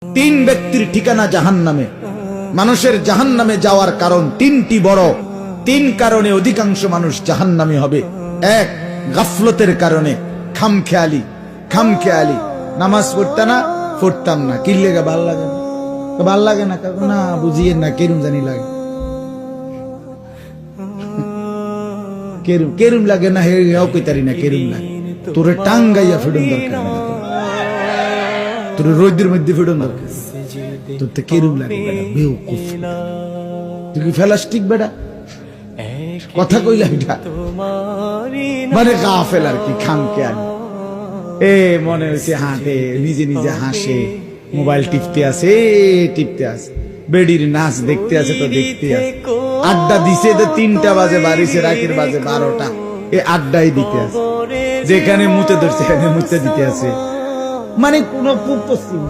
তিন ব্যক্তির ঠিকানা জাহান্নামে। মানুষের জাহান্নামে যাওয়ার কারণ তিনটি বড়। তিন কারণে অধিকাংশ মানুষ জাহান্নামী হবে। এক, গাফলতের কারণে, খামখেয়ালি। নামাজ পড়তাম না, কি লেগে ভাল লাগে না, ভাল লাগে না, না বুঝিয়ে না, কেরুম জানি লাগে, কেরুম লাগে না, হেও কইতারি না, কেরুম লাগে। তোরে টাঙ্গাইয়া ফেডন দরকার, তোর রোদের মধ্যে ফেডন দরকার, তোর তো কেরুম লাগে বেউকুফ। তুই কি ফেলাস্টিক বেটা, কথা কইলা এটা মানে গাফেল আর কি, খামখেয়ালি। মনে হয়েছে হাঁটে, নিজে নিজে হাসে, মোবাইল টিপতে আছে, বেডির নাচ দেখতে আছে তো দেখতে আছে, আড্ডা দিছে তো 3টা বাজে, বাড়িছে রাতের বাজে 12টা, আড্ডাই দিতে আছে, যেখানে মুতে ধরছে এখানে মুতে দিতে আছে, মানে কোন পশ্চিম